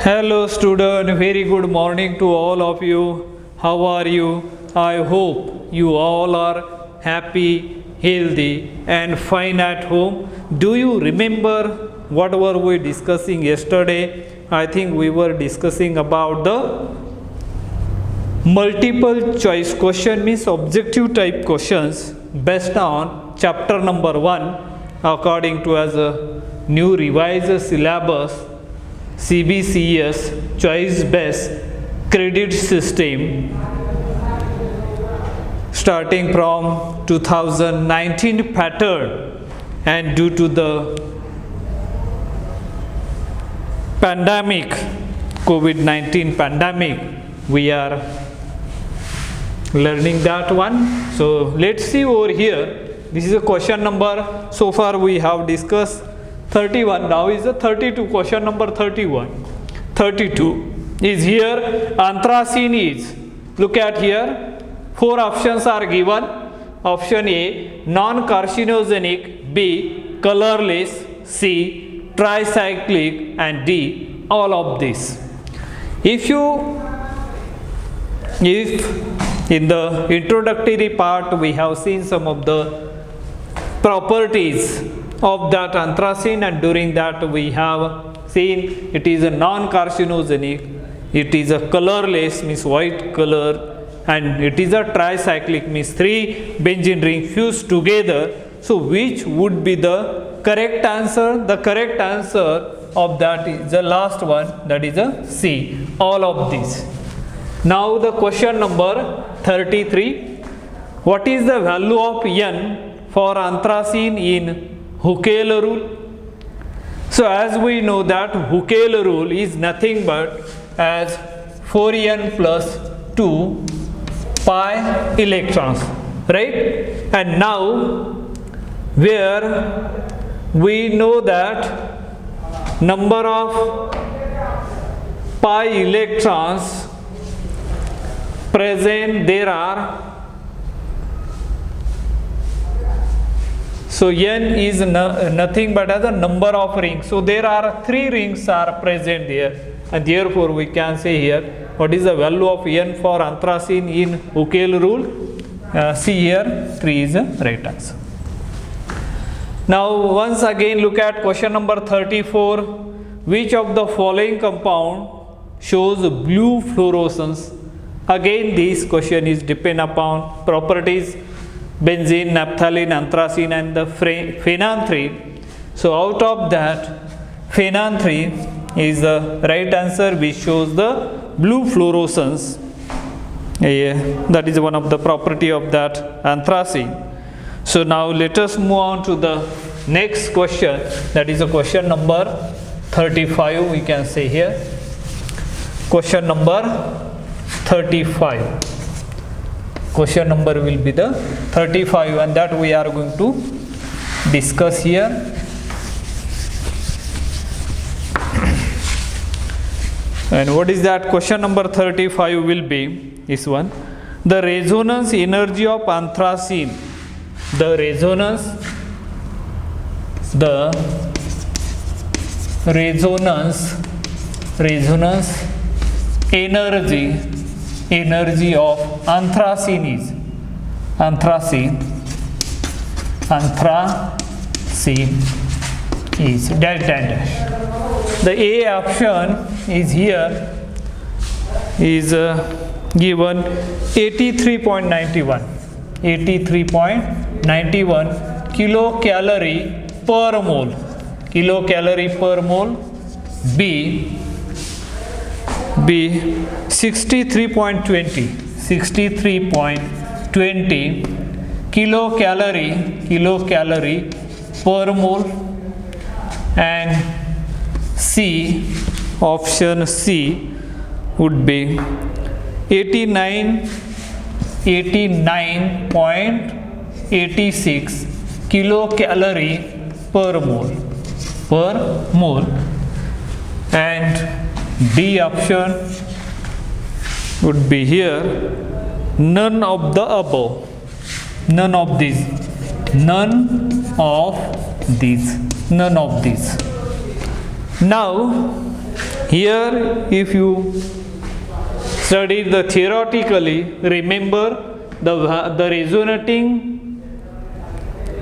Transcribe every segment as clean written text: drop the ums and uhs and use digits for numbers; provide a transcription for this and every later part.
Hello student, very good morning to all of you. How are you? I hope you all are happy, healthy and fine at home. Do you remember what were we discussing yesterday? I think we were discussing about the multiple choice question, means objective type questions based on chapter number 1 according to as a new revised syllabus CBCS choice based credit system starting from 2019 pattern, and due to the pandemic, COVID-19 pandemic, we are learning that one. So let's see over here. This is a question number, so far we have discussed 31, now is the 32, question number 31. 32 is here, anthracene is, look at here, 4 options are given. Option A, non-carcinogenic, B, colorless, C, tricyclic, and D, all of this. If in the introductory part we have seen some of the properties of that anthracene, and during that we have seen it is a non-carcinogenic, it is a colorless, means white color, and it is a tricyclic, means 3 benzene ring fused together. So which would be the correct answer? The correct answer of that is the last one, that is a C, all of these. Now the question number 33, what is the value of N for anthracene in Huckel rule? So as we know that Huckel rule is nothing but as 4n plus 2 pi electrons, right? And now where we know that number of pi electrons present, there are, so n is nothing but as a number of rings. So there are 3 rings are present there, and therefore we can say here what is the value of n for anthracene in Huckel rule. See here, 3 is the right answer. Now once again look at question number 34. Which of the following compound shows blue fluorescence? Again this question is depend upon properties benzene, naphthalene, anthracene and the phenanthrene. So out of that phenanthrene is the right answer which shows the blue fluorescence. That is one of the property of that anthracene. So now let us move on to the next question, that is a question number 35, we can say here. Question number 35. Question number will be the 35, and that we are going to discuss here. And what is that? Question number 35 will be this one. The resonance energy of anthracene. The resonance energy of anthracene is dash dash dash. The A option is here, is given 83.91 kilocalorie per mole. B 63.20 kilocalorie per mole, and C, option C would be 89.86 kilocalorie per mole, and D option would be here none of the above, none of these. Now Here, if you study the theoretically, remember the resonating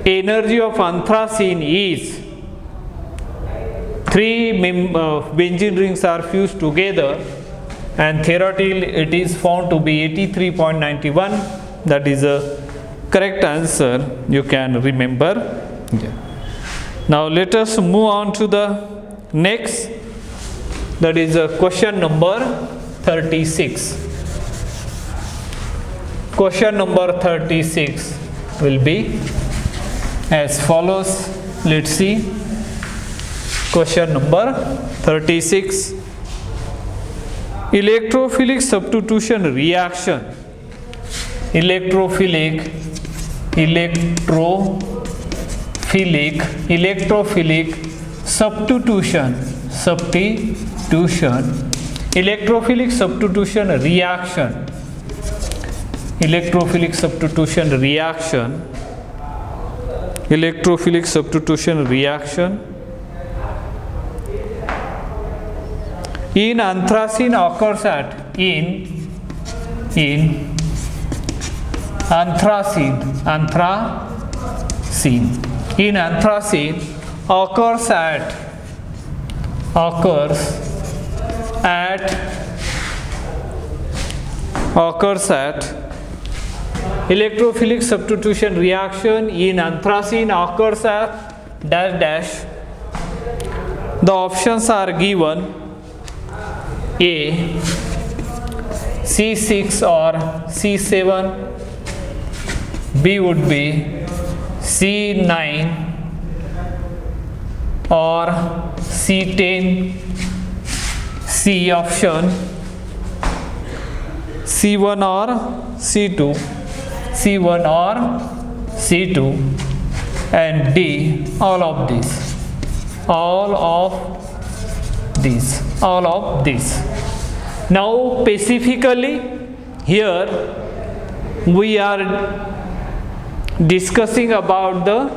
energy of anthracene is three benzene rings are fused together, and theoretically it is found to be 83.91. That is a correct answer, you can remember. Yeah. Now let us move on to the next, that is question number 36. Question number 36 will be as follows. Let's see. Question number 36. Electrophilic substitution reaction. Electrophilic substitution. Electrophilic substitution reaction. Electrophilic substitution reaction in anthracene occurs at anthracene occurs at electrophilic substitution reaction in anthracene occurs at dash dash. The options are given: A, C6 or C7, B would be C9 or C10, C option C1 or C2, and D all of these. Now specifically here we are discussing about the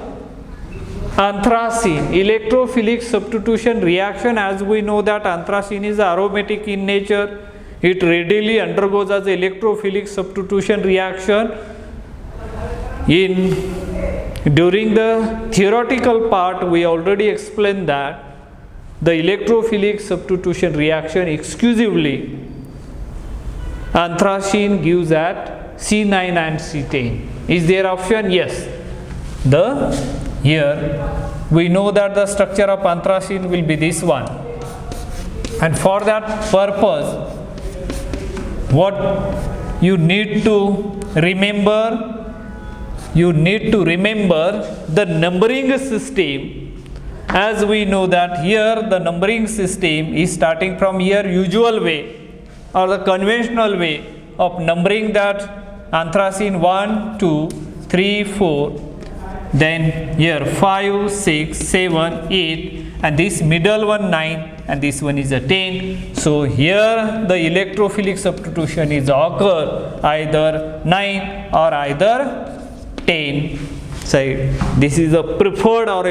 anthracene electrophilic substitution reaction. As we know that anthracene is aromatic in nature, it readily undergoes as electrophilic substitution reaction. During the theoretical part, we already explained that the electrophilic substitution reaction exclusively anthracene gives at C9 and C10. Is there option? Yes. Here we know that the structure of anthracene will be this one, and for that purpose what you need to remember the numbering system. As we know that here the numbering system is starting from here usual way or the conventional way of numbering, that anthracene 1, 2, 3, 4, then here 5, 6, 7, 8, and this middle one 9, and this one is a 10. So here the electrophilic substitution is occur either 9 or either 10. So this is a preferred or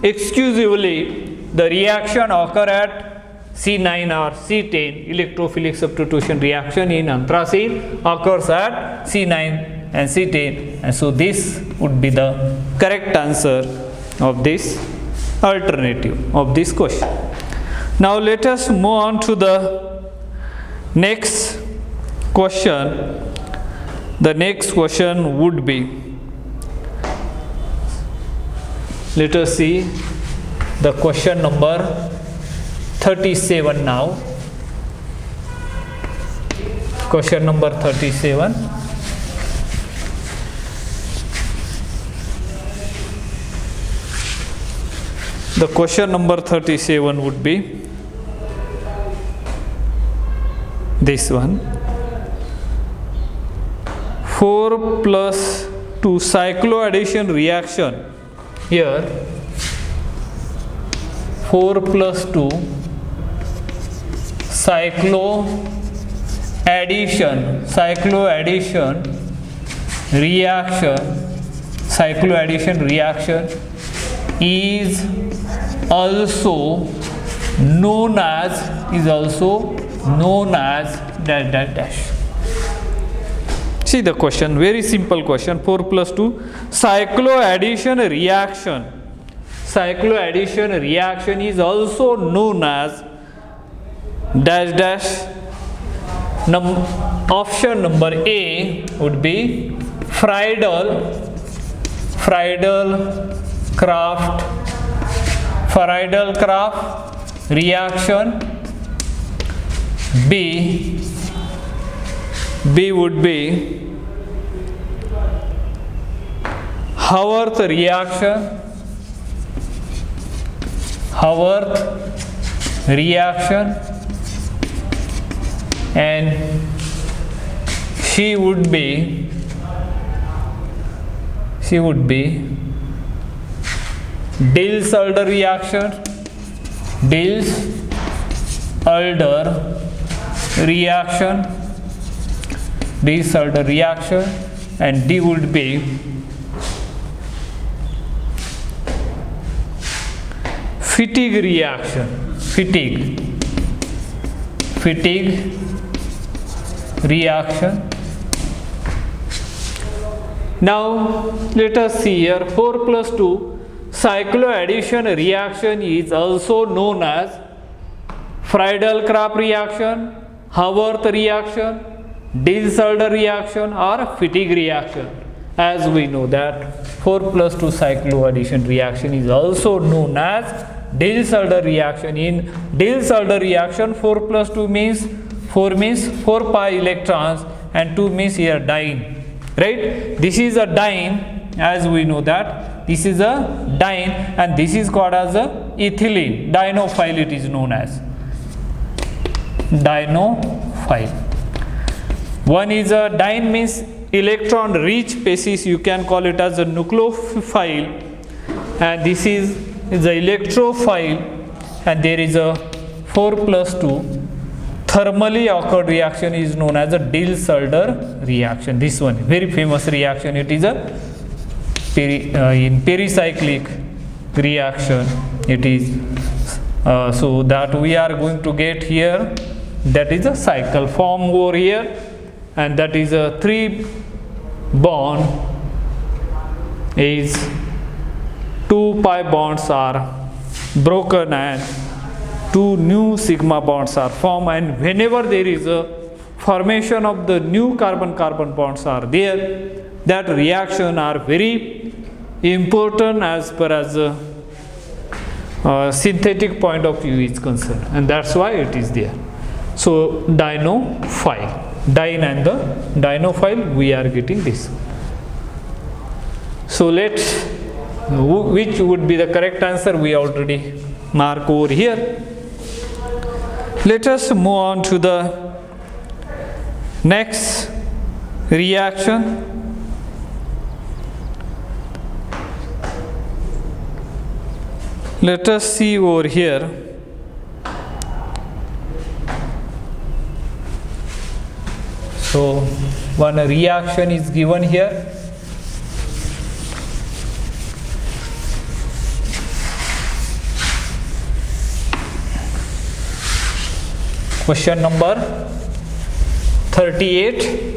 exclusively the reaction occur at C9 or C10. Electrophilic substitution reaction in anthracene occurs at C9 and C10, and so this would be the correct answer of this alternative of this question. Now let us move on to the next question. The next question would be, let us see the question number 37 now. Question number 37. The question number 37 would be this one. 4 plus 2 cycloaddition reaction. Here 4 plus 2 cycloaddition reaction is also known as is also known as dash dash dash. See the question, very simple question. 4 plus 2 cycloaddition reaction. Cycloaddition reaction is also known as dash dash. Option number A would be Friedel-Crafts reaction. B would be Haworth reaction, and she would be Diels-Alder reaction, and D would be fatigue reaction. Now let us see here. 4 plus 2 cycloaddition reaction is also known as Friedel-Crafts reaction, Haworth reaction, Diels-Alder reaction, or fatigue reaction. As we know that 4 plus 2 cycloaddition reaction is also known as Diels-Alder reaction. In Diels-Alder reaction, 4 plus 2 means 4 pi electrons and 2 means here diene, right? This is a diene, as we know that this is a diene, and this is called as a ethylene. Dienophile it is known as. Dienophile. One is a diene means electron rich species, you can call it as a nucleophile, and this is the electrophile, and there is a 4 plus 2 thermally occurred reaction is known as a Diels-Alder reaction. This one very famous reaction. It is a in pericyclic reaction. It is so that we are going to get here, that is a cycle form over here, and that is a 3 bond is 2 pi bonds are broken and 2 new sigma bonds are formed, and whenever there is a formation of the new carbon-carbon bonds are there, that reaction are very important as per as a synthetic point of view is concerned, and that's why it is there. So dienophile, diene and the dienophile, we are getting this. So let's, which would be the correct answer, we already mark over here. Let us move on to the next reaction. Let us see over here. So one reaction is given here. Question number 38.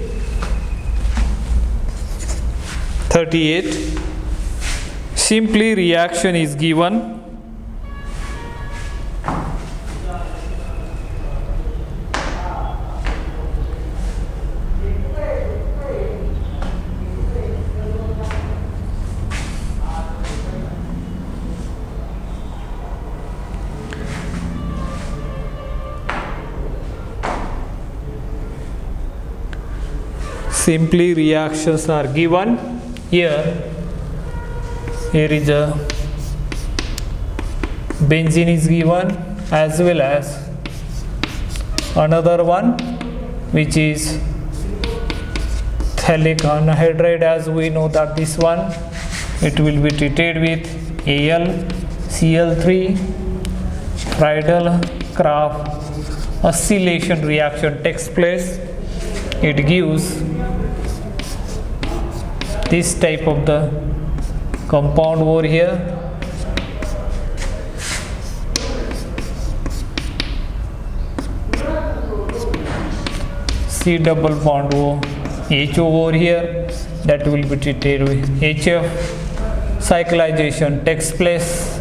Simply reaction is given. Simply reactions are given here. Here is a benzene is given, as well as another one which is phthalic anhydride. As we know that this one, it will be treated with AlCl3. Friedel-Crafts acylation reaction takes place. It gives this type of the compound over here. C double bond O, H over here, that will be treated with HF. Cyclization takes place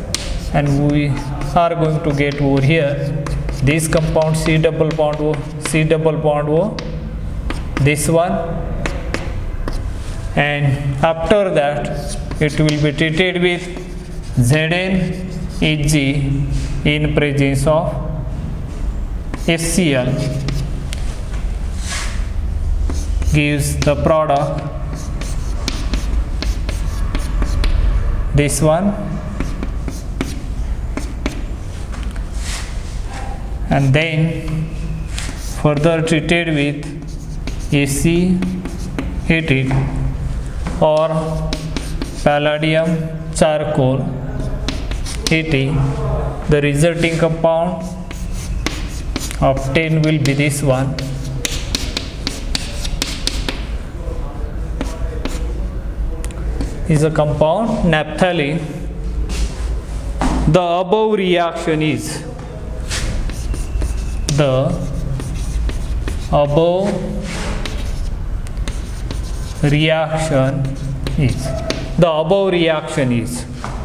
and we are going to get over here this compound C double bond O, C double bond O, this one, and after that it will be treated with ZnHg in presence of HCl, gives the product this one, and then further treated with AC heated or palladium charcoal heating. The resulting compound obtained will be this one. Is a compound naphthalene. The above reaction is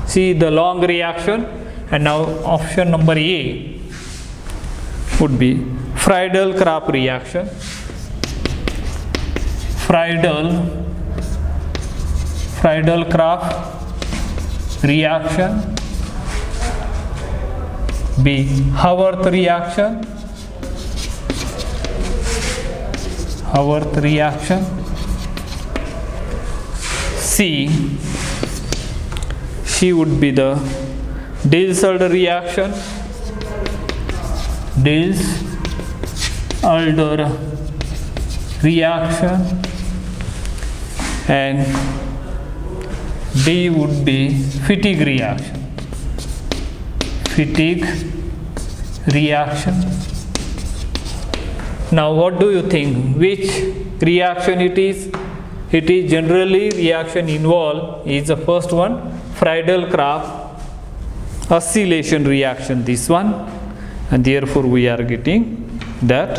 see the long reaction, and now option number A would be Friedel-Crafts reaction. Friedel-Crafts reaction. B. Haworth reaction. C would be the Diels-Alder reaction. And D would be Fittig reaction. Now what do you think, which reaction it is? It is generally reaction involved is the first one, Friedel-Crafts acylation reaction, this one, and therefore we are getting that.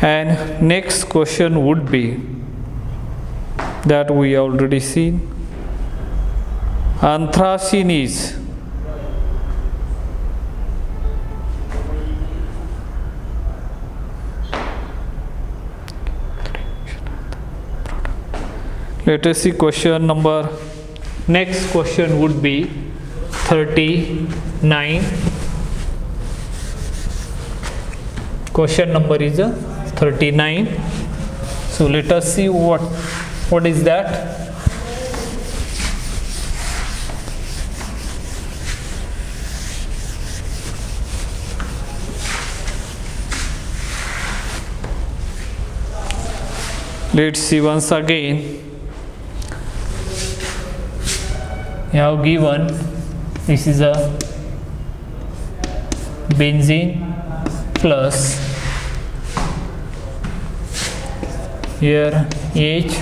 And next question would be that we already seen, anthracene is let us see question number. Next question would be 39. Question number is 39. So let us see what is that. Let's see once again. You have given this is a benzene plus here H,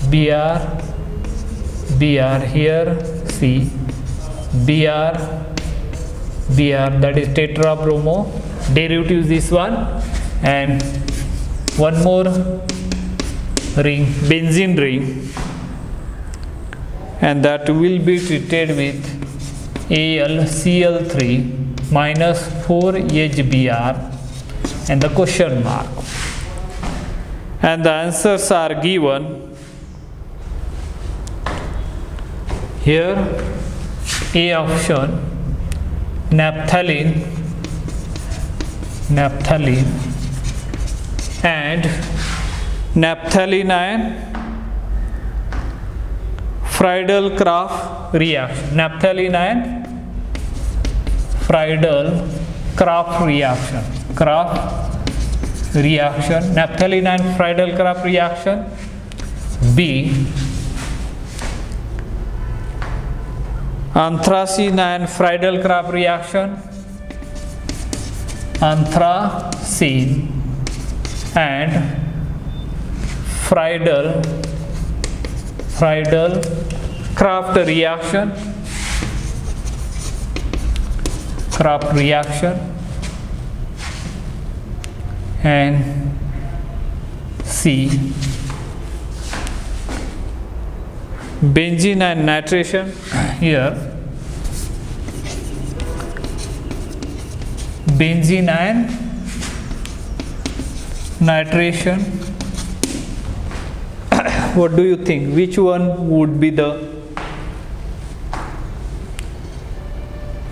Br, here C, Br, that is tetrabromo, derivative is this one, and one more ring, benzene ring, and that will be treated with AlCl3 minus 4HBr and the question mark. And the answers are given here. A option, naphthalene, and naphthalene and Friedel-Crafts reaction. Naphthalene and Friedel-Crafts reaction. Naphthalene and Friedel-Crafts reaction. B. Anthracene and Friedel-Crafts reaction. Anthracene and Friedel-Crafts reaction. Kraft reaction, and C, benzene and nitration. Here benzene and nitration. What do you think? Which one would be the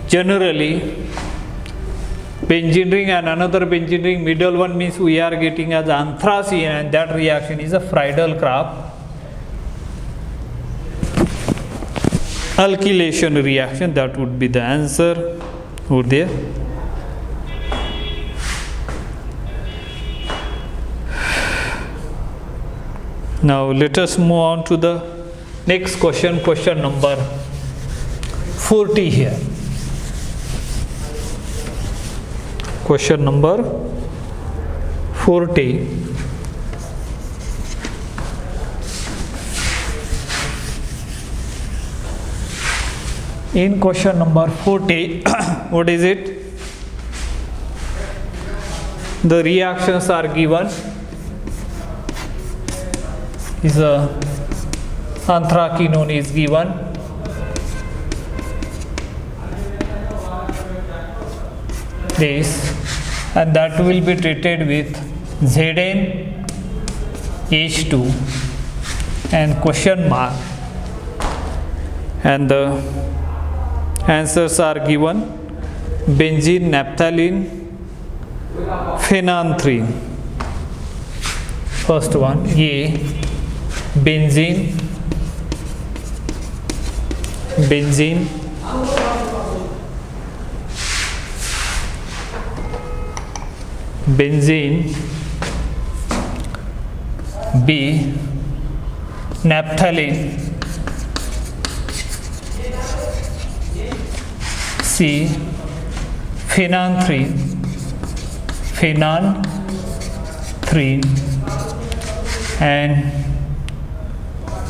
generally benzene ring and another benzene ring, middle one means we are getting as anthracene, and that reaction is a Friedel-Crafts alkylation reaction. That would be the answer over there. Now let us move on to the next question, question number 40 here. Question number 40. In question number 40, what is it? The reactions are given. Is a anthraquinone is given. This, and that will be treated with ZnH2 and question mark, and the answers are given: benzene, naphthalene, phenanthrene. First one, A, benzene, benzene, benzene. B, naphthalene. C, phenanthrene, phenanthrene, and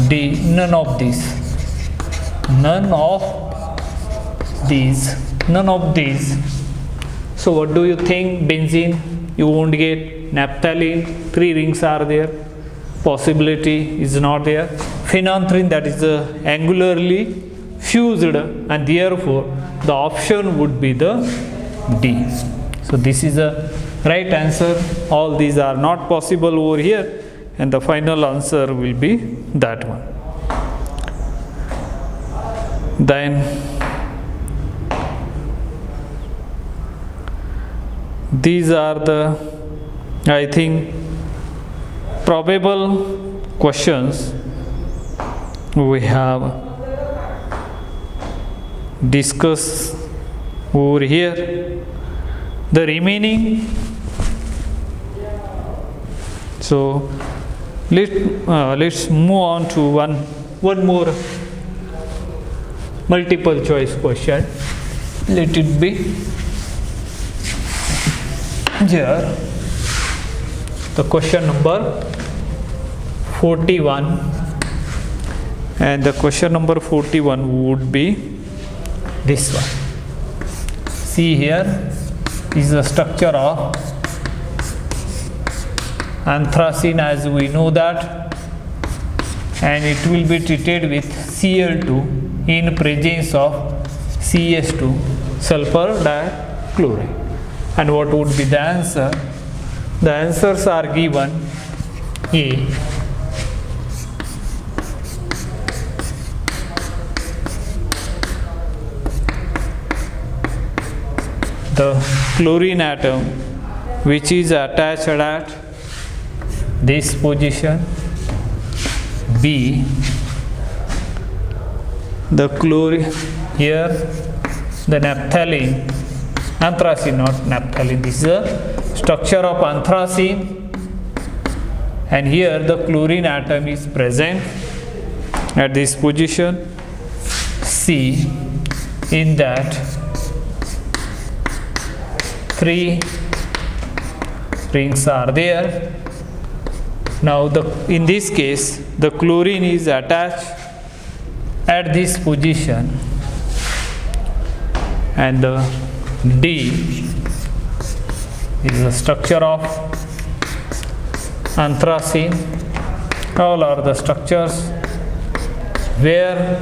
D, none of these. None of these. None of these. So what do you think? Benzene, you won't get. Naphthalene, 3 rings are there. Possibility is not there. Phenanthrene, that is angularly fused, and therefore the option would be the D. So this is the right answer. All these are not possible over here, and the final answer will be that one. Then these are the, I think, probable questions we have discussed over here. The remaining, so let's move on to one more multiple choice question. Let it be here. The question number 41, and the question number 41 would be this one. See, here is the structure of anthracene, as we know that, and it will be treated with Cl2 in presence of CS2, sulfur dichloride. And what would be the answer? The answers are given: A, the chlorine atom which is attached at this position. B, the chlorine, here the naphthalene, anthracene, not naphthalene. This is the structure of anthracene, and here the chlorine atom is present at this position. C, in that 3 rings are there. Now in this case the chlorine is attached at this position, and the D is the structure of anthracene. All are the structures where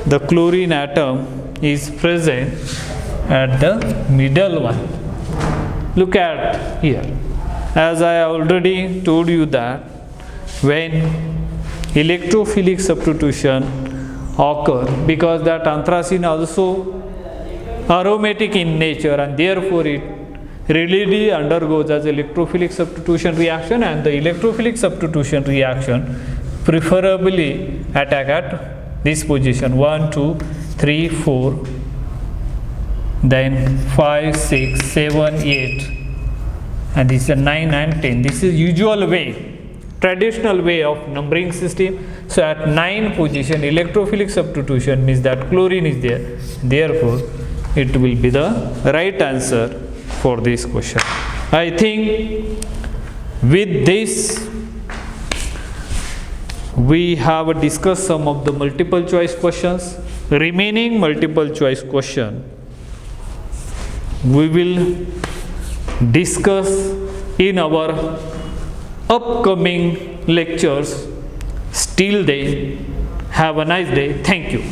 the chlorine atom is present at the middle one. Look at here. As I already told you that when electrophilic substitution occur, because that anthracene also aromatic in nature and therefore it readily undergoes as electrophilic substitution reaction, and the electrophilic substitution reaction preferably attack at this position 1, 2, 3, 4, then 5, 6, 7, 8, and this is 9 and 10. This is usual way, traditional way of numbering system. So at 9 position electrophilic substitution means that chlorine is there, therefore it will be the right answer for this question. I think with this we have discussed some of the multiple choice questions. Remaining multiple choice question we will discuss in our upcoming lectures. Till then, have a nice day. Thank you.